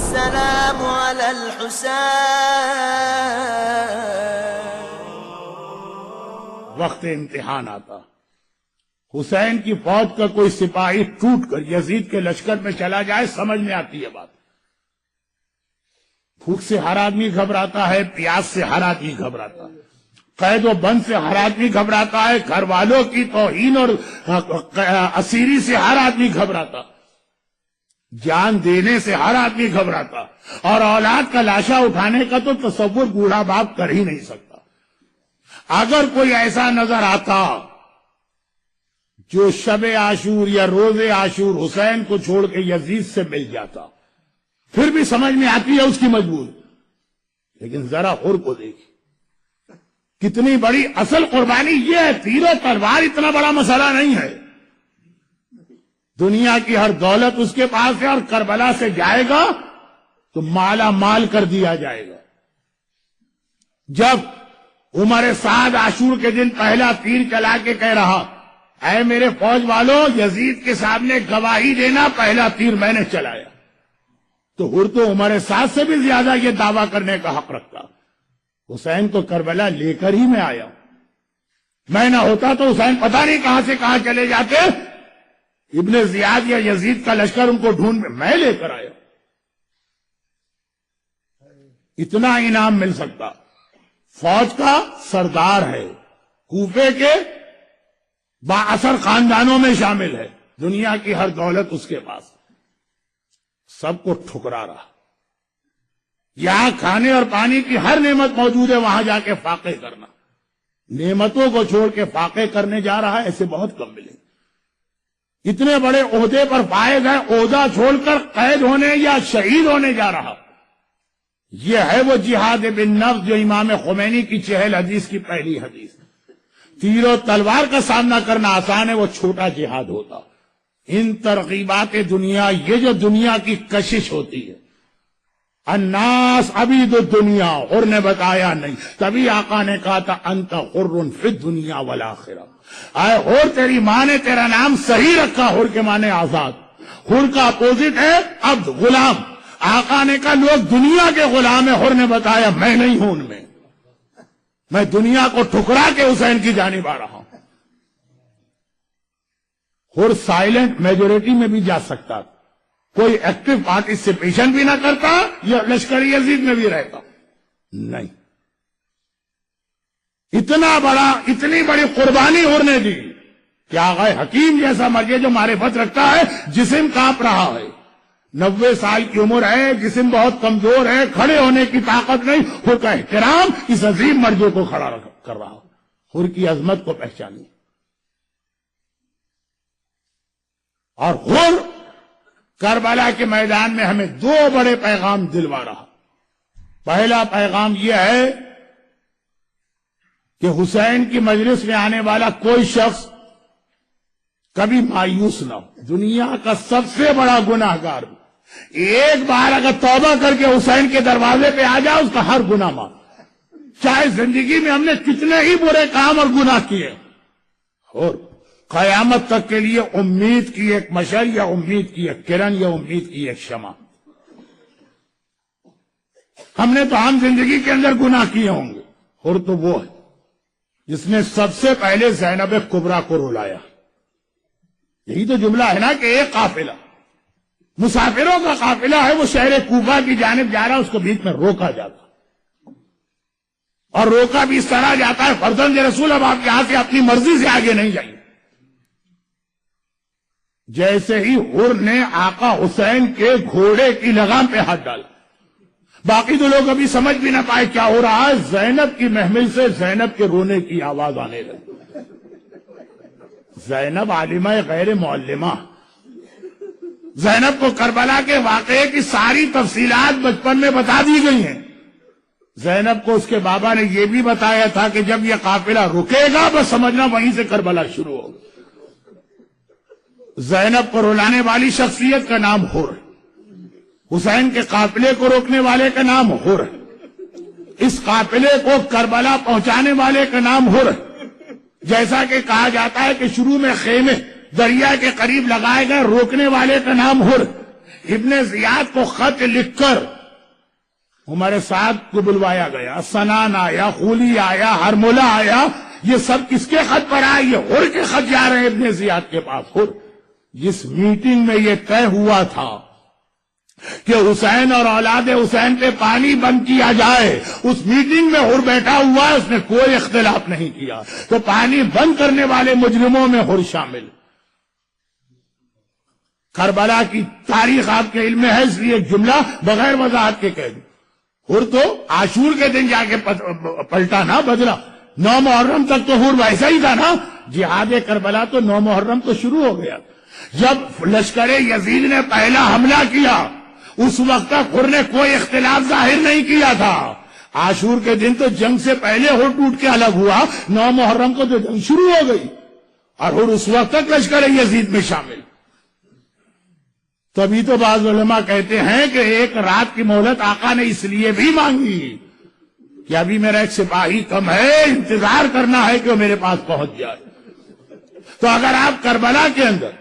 السلام على الحسين. وقت امتحان آتا، حسین کی فوج کا کوئی سپاہی ٹوٹ کر یزید کے لشکر میں چلا جائے، سمجھ میں آتی ہے بات. بھوک سے ہر آدمی گھبراتا ہے، پیاس سے ہر آدمی گھبراتا ہے، قید و بند سے ہر آدمی گھبراتا ہے، گھر والوں کی توہین اور اسیری سے ہر آدمی گھبراتا، جان دینے سے ہر آدمی گھبراتا، اور اولاد کا لاشا اٹھانے کا تو تصور بوڑھا باپ کر ہی نہیں سکتا. اگر کوئی ایسا نظر آتا جو شب عاشور یا روز عاشور حسین کو چھوڑ کے یزید سے مل جاتا، پھر بھی سمجھ میں آتی ہے اس کی مجبوری. لیکن ذرا حر کو دیکھیں، کتنی بڑی اصل قربانی یہ ہے. تیر و تلوار اتنا بڑا مسئلہ نہیں ہے، دنیا کی ہر دولت اس کے پاس ہے، اور کربلا سے جائے گا تو مالا مال کر دیا جائے گا. جب عمر سعد عاشور کے دن پہلا تیر چلا کے کہہ رہا، اے میرے فوج والوں، یزید کے سامنے گواہی دینا، پہلا تیر میں نے چلایا، تو ہر تو عمر سعد سے بھی زیادہ یہ دعویٰ کرنے کا حق رکھتا. حسین تو کربلا لے کر ہی میں آیا، میں نہ ہوتا تو حسین پتہ نہیں کہاں سے کہاں چلے جاتے. ابن زیاد یا یزید کا لشکر ان کو ڈھونڈ میں لے کر آیا. اتنا انعام مل سکتا. فوج کا سردار ہے، کوفے کے با اثر خاندانوں میں شامل ہے، دنیا کی ہر دولت اس کے پاس، سب کو ٹھکرا رہا. یہاں کھانے اور پانی کی ہر نعمت موجود ہے، وہاں جا کے فاقے کرنا. نعمتوں کو چھوڑ کے فاقے کرنے جا رہا ہے، ایسے بہت کم ملے. اتنے بڑے عہدے پر فائز ہے، عہدہ چھوڑ کر قید ہونے یا شہید ہونے جا رہا. یہ ہے وہ جہاد بالنفس جو امام خمینی کی 40 حدیث کی پہلی حدیث. تیر و تلوار کا سامنا کرنا آسان ہے، وہ چھوٹا جہاد ہوتا. ان ترغیبات دنیا، یہ جو دنیا کی کشش ہوتی ہے، الناس عبید الدنیا، اور نے بتایا نہیں، تبھی آقا نے کہا تھا انت حر فی الدنیا والآخرہ. آئے حر، تیری ماں نے تیرا نام صحیح رکھا، حر کے معنی آزاد. حر کا اپوزٹ ہے عبد، غلام. آقا نے کہا لوگ دنیا کے غلام ہیں، حر نے بتایا میں نہیں ہوں ان میں، میں دنیا کو ٹھکرا کے حسین کی جانب آ رہا ہوں. حر سائلنٹ میجورٹی میں بھی جا سکتا، کوئی ایکٹیو پارٹیسپیشن بھی نہ کرتا، یا لشکر یزید میں بھی رہتا نہیں. اتنی بڑی قربانی حر نے دی کہ آغا حکیم جیسا مرجع جو معرفت رکھتا ہے، جسم کانپ رہا ہے، 90 سال کی عمر ہے، جسم بہت کمزور ہے، کھڑے ہونے کی طاقت نہیں، حر کا احترام اس عظیم مرجع کو کھڑا کر رہا. حر کی عظمت کو پہچانی. اور حر کربلا کے میدان میں ہمیں 2 بڑے پیغام دلوا رہا. پہلا پیغام یہ ہے کہ حسین کی مجلس میں آنے والا کوئی شخص کبھی مایوس نہ ہو. دنیا کا سب سے بڑا گناہ گار ایک بار اگر توبہ کر کے حسین کے دروازے پہ آ جائے، اس کا ہر گناہ معاف، چاہے زندگی میں ہم نے کتنے ہی برے کام اور گناہ کیے، اور قیامت تک کے لیے امید کی ایک مشعل، یا امید کی ایک کرن، یا امید کی ایک شمع. ہم نے تو عام زندگی کے اندر گناہ کیے ہوں گے، اور تو وہ ہے جس نے سب سے پہلے زینب کبریٰ کو رلایا. یہی تو جملہ ہے نا کہ ایک قافلہ، مسافروں کا قافلہ ہے، وہ شہر کوفہ کی جانب جا رہا، اس کو بیچ میں روکا جاتا، اور روکا بھی اس طرح جاتا ہے فرزند رسول، اب آپ یہاں سے اپنی مرضی سے آگے نہیں جائیں. جیسے ہی حر نے آقا حسین کے گھوڑے کی لگام پہ ہاتھ ڈالا، باقی تو لوگ ابھی سمجھ بھی نہ پائے کیا ہو رہا ہے. زینب کی محمل سے زینب کے رونے کی آواز آنے لگی. زینب عالمہ غیر معلمہ، زینب کو کربلا کے واقعے کی ساری تفصیلات بچپن میں بتا دی گئی ہیں. زینب کو اس کے بابا نے یہ بھی بتایا تھا کہ جب یہ قافلہ رکے گا بس سمجھنا وہیں سے کربلا شروع ہوگا. زینب کو رلانے والی شخصیت کا نام حر، حسین کے قافلے کو روکنے والے کا نام حر، اس قافلے کو کربلا پہنچانے والے کا نام حر. جیسا کہ کہا جاتا ہے کہ شروع میں خیمے دریا کے قریب لگائے گئے، روکنے والے کا نام حر. ابن زیاد کو خط لکھ کر عمر سعد کو بلوایا گیا، سنان آیا، خولی آیا، ہرملہ آیا، یہ سب کس کے خط پر آئے؟ یہ ہر کے خط جا رہے ہیں ابن زیاد کے پاس۔ ہر جس میٹنگ میں یہ طے ہوا تھا کہ حسین اور اولاد حسین پہ پانی بند کیا جائے، اس میٹنگ میں ہر بیٹھا ہوا ہے، اس نے کوئی اختلاف نہیں کیا، تو پانی بند کرنے والے مجرموں میں ہر شامل۔ کربلا کی تاریخ آپ کے علم میں ہے، اس لیے ایک جملہ بغیر وضاحت کے کہہ دوں، ہر تو عاشور کے دن جا کے پلٹا نا، بدلا۔ 9 محرم تک تو ہر ویسا ہی تھا نا، جہاد کربلا تو 9 محرم تو شروع ہو گیا۔ جب لشکر یزید نے پہلا حملہ کیا اس وقت تک ہر نے کوئی اختلاف ظاہر نہیں کیا تھا۔ عاشور کے دن تو جنگ سے پہلے ہر ٹوٹ کے الگ ہوا، 9 محرم کو تو جنگ شروع ہو گئی، اور ہر اس وقت تک لشکر یزید میں شامل۔ تبھی تو بعض علماء کہتے ہیں کہ ایک رات کی مہلت آقا نے اس لیے بھی مانگی کہ ابھی میرا ایک سپاہی کم ہے، انتظار کرنا ہے کہ وہ میرے پاس پہنچ جائے۔ تو اگر آپ کربلا کے اندر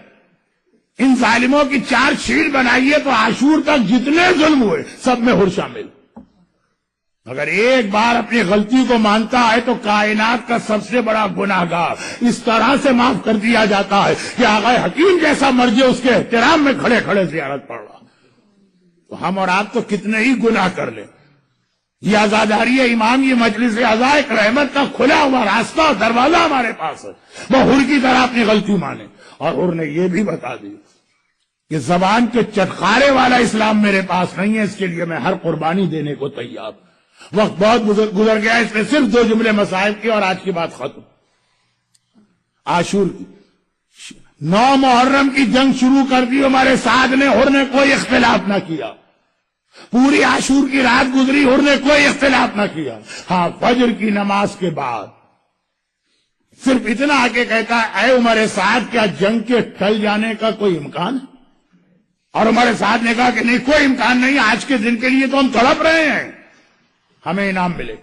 ان ظالموں کی 4 شیل بنائیے تو عاشور تک جتنے ظلم ہوئے سب میں ہر شامل۔ اگر ایک بار اپنی غلطی کو مانتا ہے تو کائنات کا سب سے بڑا گناہگار اس طرح سے معاف کر دیا جاتا ہے کہ آقا حکیم جیسا مرجع اس کے احترام میں کھڑے کھڑے زیارت پڑ رہا۔ تو ہم اور آپ تو کتنے ہی گناہ کر لیں، یہ عزاداری امام، یہ مجلس عزا ایک رحمت کا کھلا ہوا راستہ اور دروازہ ہمارے پاس ہے، وہ ہر کی طرح اپنی غلطی مانے۔ اور ہر نے یہ بھی بتا دی کہ زبان کے چٹخارے والا اسلام میرے پاس نہیں ہے، اس کے لیے میں ہر قربانی دینے کو تیار۔ وقت بہت گزر گیا، اس نے صرف 2 جملے مسائل کی اور آج کی بات ختم۔ عاشور کی 9 محرم کی جنگ شروع کر دی ہمارے ساتھ نے، ہر نے کوئی اختلاف نہ کیا۔ پوری عاشور کی رات گزری، ہر نے کوئی اختلاف نہ کیا۔ ہاں، فجر کی نماز کے بعد صرف اتنا آ کے کہتا ہے، اے عمر سعد، کیا جنگ کے ٹل جانے کا کوئی امکان ہے؟ اور عمر سعد نے کہا کہ نہیں، کوئی امکان نہیں، آج کے دن کے لیے تو ہم تڑپ رہے ہیں، ہمیں انعام ملے۔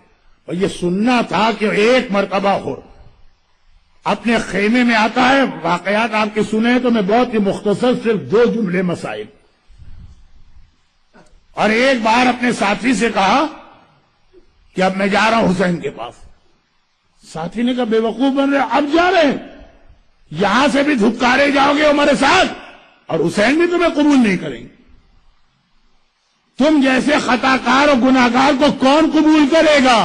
اور یہ سننا تھا کہ ایک مرتبہ ہو اپنے خیمے میں آتا ہے، واقعات آپ کے سنے تو میں بہت ہی مختصر صرف 2 جملے مسائل۔ اور ایک بار اپنے ساتھی سے کہا کہ اب میں جا رہا ہوں حسین کے پاس۔ ساتھی نے کہا بے وقوف بن رہے، اب جا رہے ہیں؟ یہاں سے بھی دھکارے جاؤ گے ہمارے ساتھ، اور حسین بھی تمہیں قبول نہیں کریں گے۔ تم جیسے خطا کار اور گناہ گار کو کون قبول کرے گا؟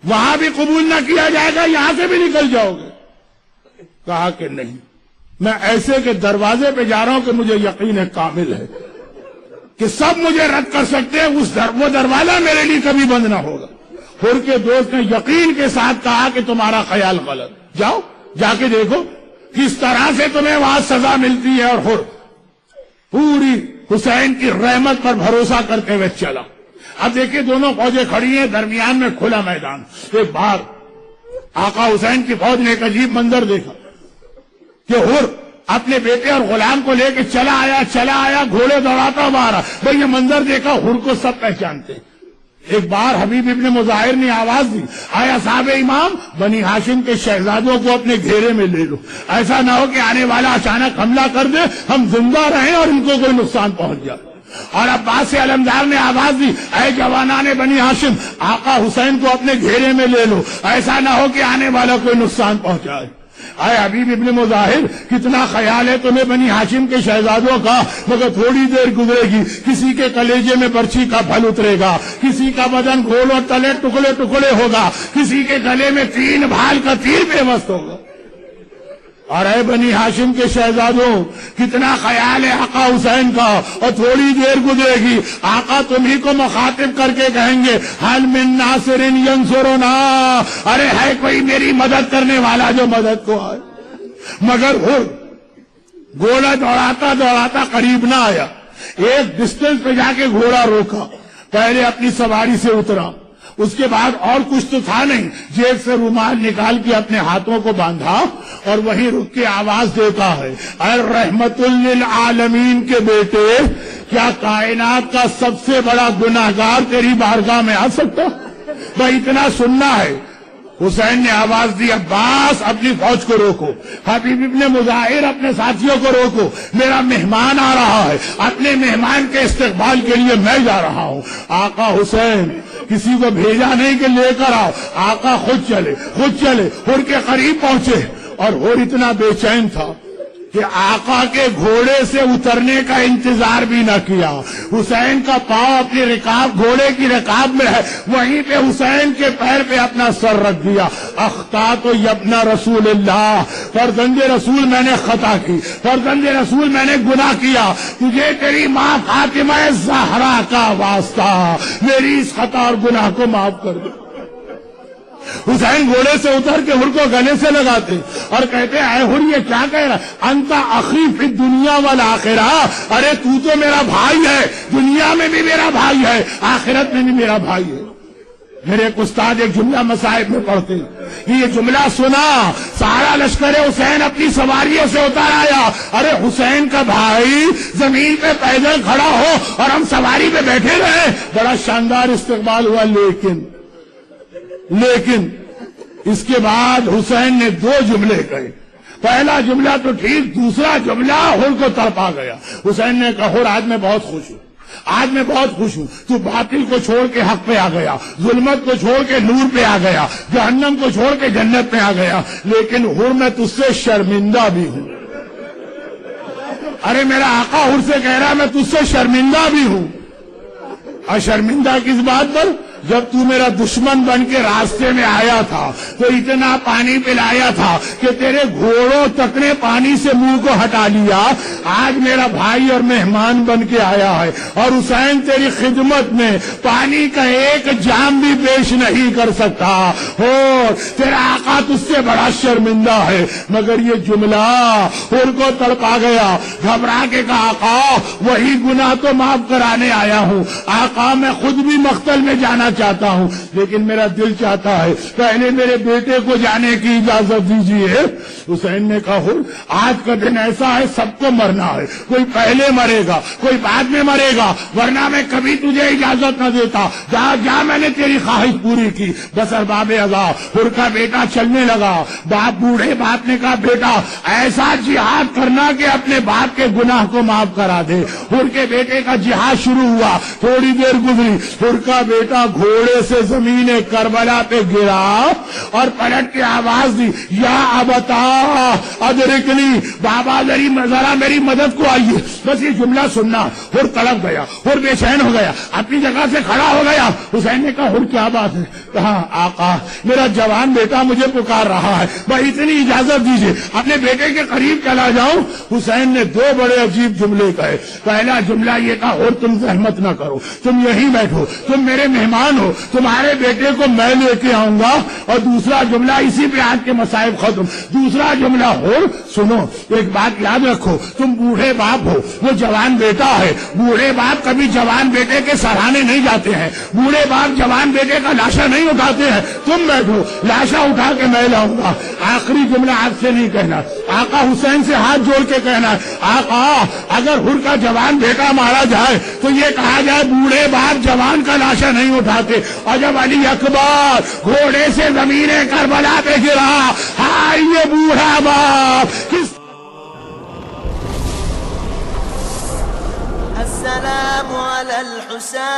وہاں بھی قبول نہ کیا جائے گا، یہاں سے بھی نکل جاؤ گے۔ کہا کہ نہیں، میں ایسے کے دروازے پہ جا رہا ہوں کہ مجھے یقین کامل ہے کہ سب مجھے رد کر سکتے ہیں، وہ دروازہ میرے لیے کبھی بند نہ ہوگا۔ ہر کے دوست نے یقین کے ساتھ کہا کہ تمہارا خیال غلط، جاؤ جا کے دیکھو کس طرح سے تمہیں وہاں سزا ملتی ہے۔ اور ہر پوری حسین کی رحمت پر بھروسہ کرتے ہوئے چلا۔ اب دیکھیں دونوں فوجیں کھڑی ہیں، درمیان میں کھلا میدان۔ ایک بار آقا حسین کی فوج نے ایک عجیب منظر دیکھا کہ ہر اپنے بیٹے اور غلام کو لے کے چلا آیا، گھوڑے دوڑاتا مارا۔ بھئی یہ منظر دیکھا، ہر کو سب پہچانتے۔ ایک بار حبیب ابن مظاہر نے آواز دی، آیا صاحب امام، بنی ہاشم کے شہزادوں کو اپنے گھیرے میں لے لو، ایسا نہ ہو کہ آنے والا اچانک حملہ کر دے، ہم زندہ رہیں اور ان کو کوئی نقصان پہنچ جائے۔ اور عباس علمدار نے آواز دی، اے جوانان بنی ہاشم، آقا حسین کو اپنے گھیرے میں لے لو، ایسا نہ ہو کہ آنے والا کوئی نقصان پہنچائے۔ اے حبیب ابن مظاہر، کتنا خیال ہے تمہیں بنی ہاشم کے شہزادوں کا، مگر تھوڑی دیر گزرے گی، کسی کے کلیجے میں برچھی کا پھل اترے گا، کسی کا بدن گھول اور تلے ٹکڑے ٹکڑے ہوگا، کسی کے گلے میں 3 بھال کا تیر بے وست ہوگا۔ اور اے بنی ہاشم کے شہزادوں، کتنا خیال ہے آقا حسین کا، اور تھوڑی دیر گزرے گی، آقا تمہیں کو مخاطب کر کے کہیں گے، حل من ناصر ینصرنا، ارے ہے کوئی میری مدد کرنے والا جو مدد کو آئے۔ مگر ہر گھوڑا دوڑاتا دوڑاتا قریب نہ آیا، ایک ڈسٹنس پہ جا کے گھوڑا روکا، پہلے اپنی سواری سے اترا، اس کے بعد اور کچھ تو تھا نہیں، جیب سے رومال نکال کے اپنے ہاتھوں کو باندھا اور وہیں رک کے آواز دیتا ہے، اے رحمت للعالمین کے بیٹے، کیا کائنات کا سب سے بڑا گناہگار تیری بارگاہ میں آ سکتا؟ بھائی اتنا سننا ہے، حسین نے آواز دی عباس اپنی فوج کو روکو، حبیب ابن مظاہر اپنے ساتھیوں کو روکو، میرا مہمان آ رہا ہے، اپنے مہمان کے استقبال کے لیے میں جا رہا ہوں۔ آقا حسین کسی کو بھیجا نہیں کہ لے کر آؤ، آقا خود چلے ہر کے قریب پہنچے، اور ہر اتنا بے چین تھا کہ آقا کے گھوڑے سے اترنے کا انتظار بھی نہ کیا۔ حسین کا پاؤں اپنی رکاب گھوڑے کی رکاب میں ہے، وہیں پہ حسین کے پیر پہ اپنا سر رکھ دیا۔ اخطأت یبن رسول اللہ، فرزند رسول میں نے خطا کی، فرزند رسول میں نے گناہ کیا، تجھے تیری ماں فاطمہ زہرا کا واسطہ میری اس خطا اور گناہ کو معاف کر دے۔ حسین گھوڑے سے اتر کے ہر کو گلے سے لگاتے اور کہتے اے ہر یہ کیا کہہ رہا، انت اخی فی الدنیا والآخرہ، ارے تو میرا بھائی ہے، دنیا میں بھی میرا بھائی ہے، آخرت میں بھی میرا بھائی ہے۔ میرے ایک استاد ایک جملہ مصائب میں پڑھتے، یہ جملہ سنا، سارا لشکر حسین اپنی سواریوں سے اتر آیا، ارے حسین کا بھائی زمین پہ پیدل کھڑا ہو اور ہم سواری پہ بیٹھے رہے، بڑا شاندار استقبال ہوا۔ لیکن اس کے بعد حسین نے دو جملے کہے، پہلا جملہ تو ٹھیک، دوسرا جملہ ہر کو تڑپا گیا۔ حسین نے کہا ہر آج میں بہت خوش ہوں، آج میں بہت خوش ہوں، تو باطل کو چھوڑ کے حق پہ آ گیا، ظلمت کو چھوڑ کے نور پہ آ گیا، جہنم کو چھوڑ کے جنت پہ آ گیا، لیکن ہر میں تجھ سے شرمندہ بھی ہوں۔ ارے میرا آقا ہر سے کہہ رہا میں تجھ سے شرمندہ بھی ہوں۔ اور شرمندہ کس بات پر؟ جب تو میرا دشمن بن کے راستے میں آیا تھا تو اتنا پانی پلایا تھا کہ تیرے گھوڑوں تک نے پانی سے منہ کو ہٹا لیا، آج میرا بھائی اور مہمان بن کے آیا ہے، اور حسین تیری خدمت میں پانی کا ایک جام بھی پیش نہیں کر سکتا، اور تیرا آقا تجھ سے بڑا شرمندہ ہے۔ مگر یہ جملہ ان کو تڑپا گیا، گھبرا کے کہا آقا وہی گناہ تو معاف کرانے آیا ہوں، آقا میں خود بھی مقتل میں جانا چاہتا ہوں، لیکن میرا دل چاہتا ہے پہلے میرے بیٹے کو جانے کی اجازت دیجیے۔ حسین نے کہا آج کا دن ایسا ہے سب کو مرنا ہے، کوئی پہلے مرے گا کوئی بعد میں مرے گا، ورنہ میں کبھی تجھے اجازت نہ دیتا، جا میں نے تیری خواہش پوری کی۔ بس ارباب اذا ہر کا بیٹا چلنے لگا، باپ بوڑھے باپ نے کہا بیٹا ایسا جہاد کرنا کہ اپنے باپ کے گناہ کو معاف کرا دے۔ ہر کے بیٹے کا جہاد شروع ہوا، تھوڑی دیر گزری، ہر کا بیٹا گھوڑے سے زمین کربلا پہ گرا اور پلٹ کے آواز دی یا ابتا ادرکنی، بابا ذرا میری مدد کو آئیے۔ بس یہ جملہ سننا ہر تڑپ گیا، ہر بے چین ہو گیا، اپنی جگہ سے کھڑا ہو گیا۔ حسین نے کہا ہر کیا بات ہے؟ کہا آقا میرا جوان بیٹا مجھے پکار رہا ہے، بھائی اتنی اجازت دیجیے اپنے بیٹے کے قریب چلا جاؤں۔ حسین نے دو بڑے عجیب جملے کہے، پہلا جملہ یہ کہا اور تم زحمت نہ کرو، تم یہیں بیٹھو، تم میرے مہمان ہو، تمہارے بیٹے کو میں لے کے آؤں گا، اور دوسرا جملہ اسی پہ آج کے مصائب ختم۔ دوسرا جملہ ہو سنو، ایک بات یاد رکھو، تم بوڑھے باپ ہو، وہ جوان بیٹا ہے، بوڑھے باپ کبھی جوان بیٹے کے سراہنے نہیں جاتے ہیں، بوڑھے باپ جوان بیٹے کا لاشا نہیں اٹھاتے ہیں، تم بیٹھو لاشا اٹھا کے میں لاؤں گا۔ آخری جملہ آپ سے نہیں کہنا، آقا حسین سے ہاتھ جوڑ کے کہنا آقا اگر ہر کا جوان بیٹا مارا جائے تو یہ کہا جائے بوڑھے باپ جوان کا لاشا نہیں اٹھاتے، اور جب علی اکبر گھوڑے سے زمین کربلا پہ گرا، ہائے یہ بوڑھا باپ کس السلام على الحسين